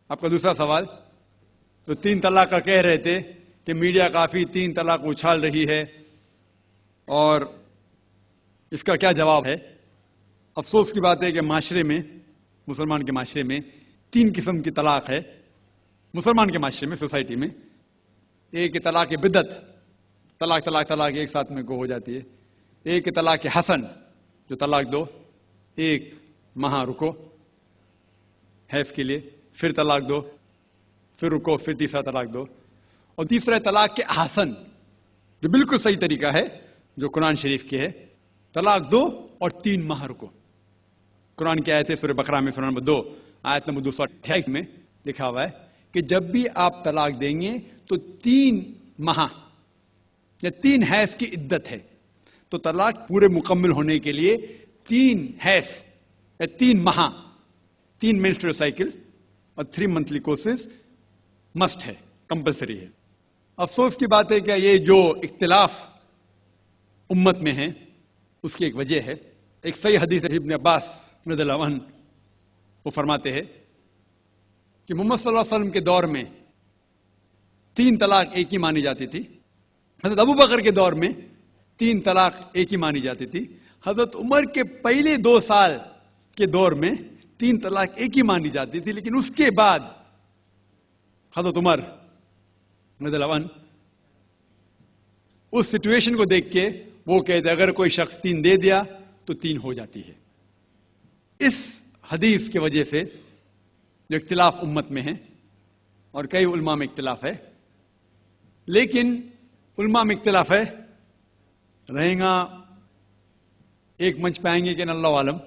آپ کا دوسرا سوال، تو 3 طلاق کا کہہ رہے تھے کہ میڈیا کافی 3 طلاق اچھال رہی ہے، اور اس کا کیا جواب ہے؟ افسوس کی بات ہے کہ معاشرے میں، مسلمان کے معاشرے میں 3 قسم کی طلاق ہے. مسلمان کے معاشرے میں، سوسائٹی میں، ایک طلاق بدعت، طلاق طلاق طلاق ایک ساتھ میں کو ہو جاتی ہے. ایک طلاق حسن، جو طلاق دو، 1 ماہ رکو حیض کے لیے، پھر طلاق دو، پھر رکو، پھر تیسرا طلاق دو. اور تیسرا طلاق کے احسن، جو بالکل صحیح طریقہ ہے، جو قرآن شریف کے ہے، طلاق دو اور 3 ماہ رکو. قرآن کی آیت ہے سورہ بقرہ میں، سورہ نمبر 2 آیت نمبر 228 میں لکھا ہوا ہے کہ جب بھی آپ طلاق دیں گے تو 3 ماہ یا 3 حیض کی عدت ہے. تو طلاق پورے مکمل ہونے کے لیے 3 حیض یا 3 ماہ، 3 menstrual سائیکل اور 3 monthly courses مسٹ ہے، کمپلسری ہے. افسوس کی بات ہے کہ یہ جو اختلاف امت میں ہے اس کی ایک وجہ ہے. ایک صحیح حدیث ہے ابن عباس رضی اللہ عنہ، وہ فرماتے ہیں کہ محمد صلی اللہ علیہ وسلم کے دور میں 3 طلاق ایک ہی مانی جاتی تھی. حضرت ابو بکر کے دور میں 3 طلاق ایک ہی مانی جاتی تھی. حضرت عمر کے پہلے 2 سال کے دور میں 3 طلاق ایک ہی مانی جاتی تھی. لیکن اس کے بعد حضرت عمر رضی اللہ عنہ اس سچویشن کو دیکھ کے وہ کہتے اگر کوئی شخص 3 دے دیا تو 3 ہو جاتی ہے. اس حدیث کی وجہ سے جو اختلاف امت میں ہے، اور کئی علماء میں اختلاف ہے، لیکن علماء میں اختلاف ہے، رہیں گا ایک منچ پہ آئیں گے کہ اللہ عالم.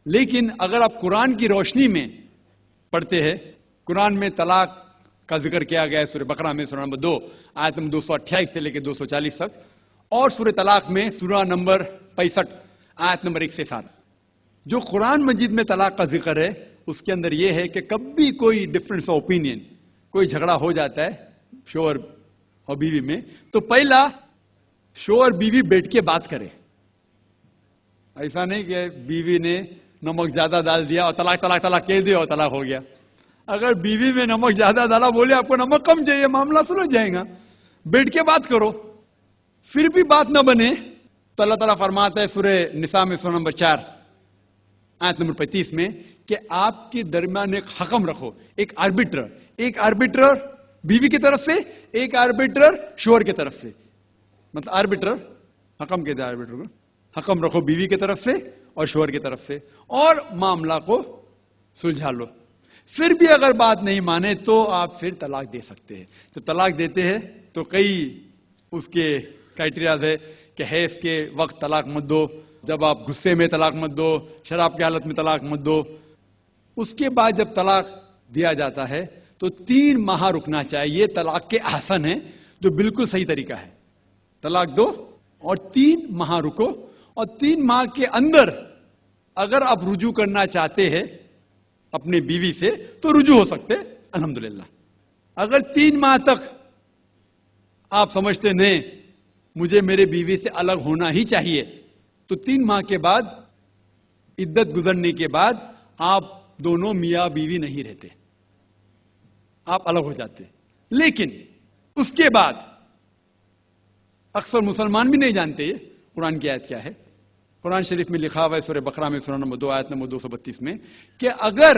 لیکن اگر آپ قرآن کی روشنی میں پڑھتے ہیں، قرآن میں طلاق کا ذکر کیا گیا ہے سورہ بقرہ میں، سورہ نمبر 2 آیت نمبر 228 سے لے کے 240 تک، اور سورہ طلاق میں سورہ نمبر 65 آیت نمبر 1 سے 7. جو قرآن مجید میں طلاق کا ذکر ہے اس کے اندر یہ ہے کہ کبھی کوئی ڈفرنس آف اوپینین، کوئی جھگڑا ہو جاتا ہے شوہر اور بیوی میں، تو پہلا شوہر بیوی بیٹھ کے بات کرے. ایسا نہیں کہ بیوی نے نمک زیادہ ڈال دیا اور طلاق طلاق طلاق کہہ دیا اور طلاق ہو گیا. اگر بیوی میں نمک زیادہ ڈالا، بولے آپ کو نمک کم چاہیے، معاملہ سلجھ جائے گا، بیٹھ کے بات کرو. پھر بھی بات نہ بنے تو اللہ تعالیٰ فرماتا ہے سورہ نساء میں سورہ نمبر 4 آیت نمبر 35 میں کہ آپ کے درمیان ایک حکم رکھو، ایک آربیٹر بیوی کی طرف سے، ایک آربیٹر شوہر کی طرف سے. مطلب آربیٹر، حکم کہتے ہیں آربیٹر کو، حکم رکھو بیوی کی طرف سے اور شوہر کی طرف سے، اور معاملہ کو سلجھا لو. پھر بھی اگر بات نہیں مانے تو آپ پھر طلاق دے سکتے ہیں. تو طلاق دیتے ہیں تو کئی اس کے کرائٹیریاز ہے کہ حیض کے وقت طلاق مت دو، جب آپ غصے میں طلاق مت دو، شراب کی حالت میں طلاق مت دو. اس کے بعد جب طلاق دیا جاتا ہے تو 3 ماہ رکنا چاہیے. طلاق کے احسن ہے، جو بالکل صحیح طریقہ ہے. طلاق دو اور 3 ماہ رکو، اور 3 ماہ کے اندر اگر آپ رجوع کرنا چاہتے ہیں اپنے بیوی سے تو رجوع ہو سکتے، الحمدللہ. اگر 3 ماہ تک آپ سمجھتے نہیں مجھے میرے بیوی سے الگ ہونا ہی چاہیے، تو 3 ماہ کے بعد، عدت گزرنے کے بعد، آپ دونوں میاں بیوی نہیں رہتے، آپ الگ ہو جاتے. لیکن اس کے بعد اکثر مسلمان بھی نہیں جانتے یہ قرآن کی آیت کیا ہے. قرآن شریف میں لکھا ہوا ہے سورہ بقرہ میں سورہ نمبر 2 آیت نمبر 232 میں کہ اگر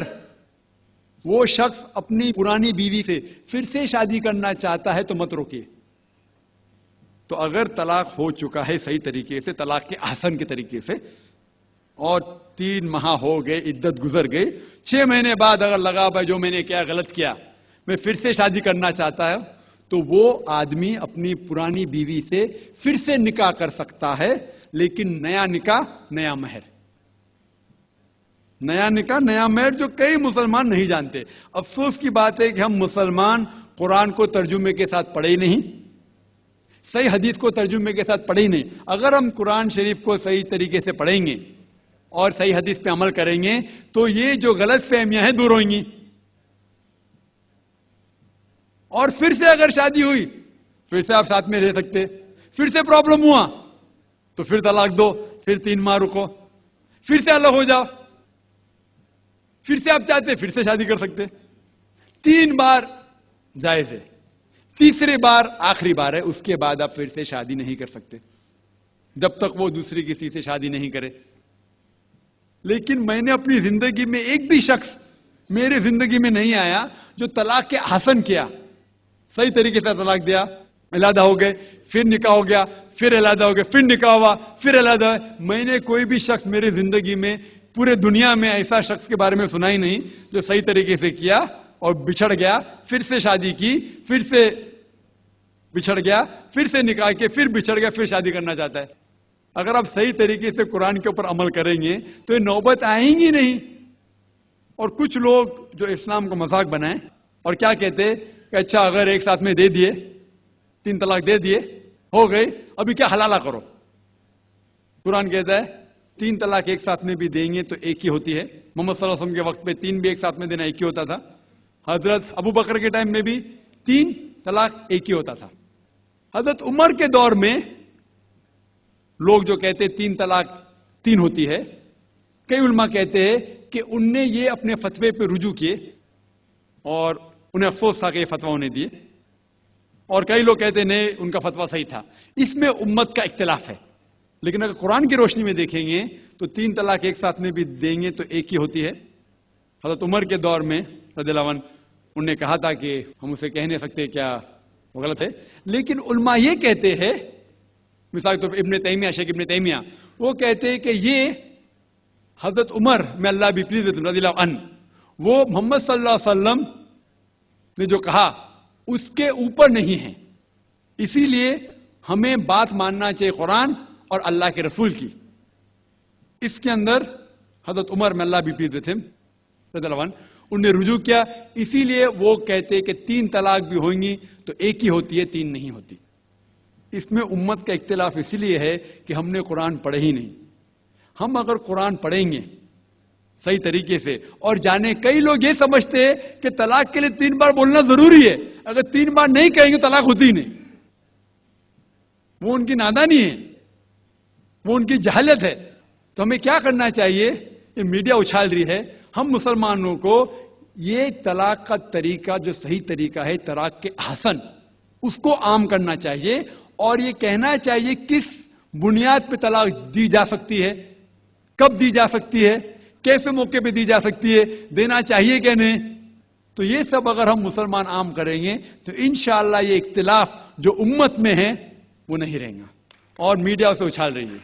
وہ شخص اپنی پرانی بیوی سے پھر سے شادی کرنا چاہتا ہے تو مت روکیے. تو اگر طلاق ہو چکا ہے صحیح طریقے سے، طلاق کے احسن کے طریقے سے، اور 3 ماہ ہو گئے، عدت گزر گئی، 6 مہینے بعد اگر لگا بھائی جو میں نے کیا غلط کیا، میں پھر سے شادی کرنا چاہتا ہوں، تو وہ آدمی اپنی پرانی بیوی سے پھر سے نکاح کر سکتا ہے. لیکن نیا نکاح نیا مہر، نیا نکاح نیا مہر، جو کئی مسلمان نہیں جانتے. افسوس کی بات ہے کہ ہم مسلمان قرآن کو ترجمے کے ساتھ پڑھے ہی نہیں، صحیح حدیث کو ترجمے کے ساتھ پڑھے ہی نہیں. اگر ہم قرآن شریف کو صحیح طریقے سے پڑھیں گے اور صحیح حدیث پہ عمل کریں گے تو یہ جو غلط فہمیاں ہیں دور ہوئیں گی. اور پھر سے اگر شادی ہوئی، پھر سے آپ ساتھ میں رہ سکتے، پھر سے پرابلم ہوا تو پھر طلاق دو، پھر 3 ماہ رکو، پھر سے الگ ہو جاؤ، پھر سے آپ چاہتے پھر سے شادی کر سکتے. 3 بار جائز ہے، تیسرے بار آخری بار ہے، اس کے بعد آپ پھر سے شادی نہیں کر سکتے جب تک وہ دوسری کسی سے شادی نہیں کرے۔ لیکن میں نے اپنی زندگی میں ایک بھی شخص میرے زندگی میں نہیں آیا جو طلاق کے حسن کیا، صحیح طریقے سے طلاق دیا، علیحدہ ہو گئے، پھر نکاح ہو گیا، پھر علیحدہ ہو گئے، پھر نکاح ہوا، پھر علیحدہ ہوا۔ میں نے کوئی بھی شخص میرے زندگی میں پورے دنیا میں ایسا شخص کے بارے میں سنا ہی نہیں جو صحیح طریقے سے کیا اور بچھڑ گیا، پھر سے شادی کی، پھر سے بچھڑ گیا، پھر سے نکاح کے، پھر بچھڑ گیا، پھر شادی کرنا چاہتا ہے۔ اگر آپ صحیح طریقے سے قرآن کے اوپر عمل کریں گے تو یہ نوبت آئیں گی نہیں۔ اور کچھ لوگ جو اسلام کو مذاق بنائیں اور کیا کہتے کہ اچھا اگر ایک ساتھ میں دے دیے، 3 طلاق دے دیے، ہو گئی، ابھی کیا حلالہ کرو۔ قرآن کہتا ہے 3 طلاق ایک ساتھ میں بھی دیں گے تو ایک ہی ہوتی ہے۔ محمد صلی اللہ علیہ وسلم کے وقت پہ 3 بھی ایک ساتھ میں دینا ایک ہی ہوتا تھا۔ حضرت ابو بکر کے ٹائم میں بھی 3 طلاق ایک ہی ہوتا تھا۔ حضرت عمر کے دور میں لوگ جو کہتے 3 طلاق 3 ہوتی ہے، کئی علماء کہتے ہیں کہ ان نے یہ اپنے فتوے پہ رجوع کیے اور انہیں افسوس تھا کہ یہ فتویٰ انہیں دیے، اور کئی لوگ کہتے نہیں ان کا فتویٰ صحیح تھا۔ اس میں امت کا اختلاف ہے، لیکن اگر قرآن کی روشنی میں دیکھیں گے تو 3 طلاق ایک ساتھ میں بھی دیں گے تو ایک ہی ہوتی ہے۔ حضرت عمر کے دور میں رضی اللہ عنہ انہوں نے کہا تھا کہ ہم اسے کہہ نہیں سکتے کیا وہ غلط ہے، لیکن علماء یہ کہتے ہیں، مثال کے طور پر ابن تیمیہ، شیخ ابن تیمیہ، وہ کہتے ہیں کہ یہ حضرت عمر میں اللہ بھی پلیز رضی اللہ عنہ، وہ محمد صلی اللہ علیہ وسلم نے جو کہا اس کے اوپر نہیں ہے، اسی لیے ہمیں بات ماننا چاہیے قرآن اور اللہ کے رسول کی۔ اس کے اندر حضرت عمر میں اللہ بھی پلیز رضی اللہ عنہ انہوں نے رجوع کیا، اسی لیے وہ کہتے کہ 3 طلاق بھی ہوئیں گی تو ایک ہی ہوتی ہے، 3 نہیں ہوتی۔ اس میں امت کا اختلاف اسی لیے ہے کہ ہم نے قرآن پڑھے ہی نہیں۔ ہم اگر قرآن پڑھیں گے صحیح طریقے سے اور جانے، کئی لوگ یہ سمجھتے ہیں کہ طلاق کے لیے 3 بار بولنا ضروری ہے، اگر 3 بار نہیں کہیں گے طلاق ہوتی ہی نہیں۔ وہ ان کی نادانی ہے، وہ ان کی جہالت ہے۔ تو ہمیں کیا کرنا چاہیے؟ یہ میڈیا اچھال رہی ہے، ہم مسلمانوں کو یہ طلاق کا طریقہ جو صحیح طریقہ ہے طلاق کے احسن، اس کو عام کرنا چاہیے اور یہ کہنا چاہیے کس بنیاد پہ طلاق دی جا سکتی ہے، کب دی جا سکتی ہے، کیسے موقع پہ دی جا سکتی ہے، دینا چاہیے کہ نہیں۔ تو یہ سب اگر ہم مسلمان عام کریں گے تو انشاءاللہ یہ اختلاف جو امت میں ہے وہ نہیں رہیں گا، اور میڈیا اسے اچھال رہی ہے۔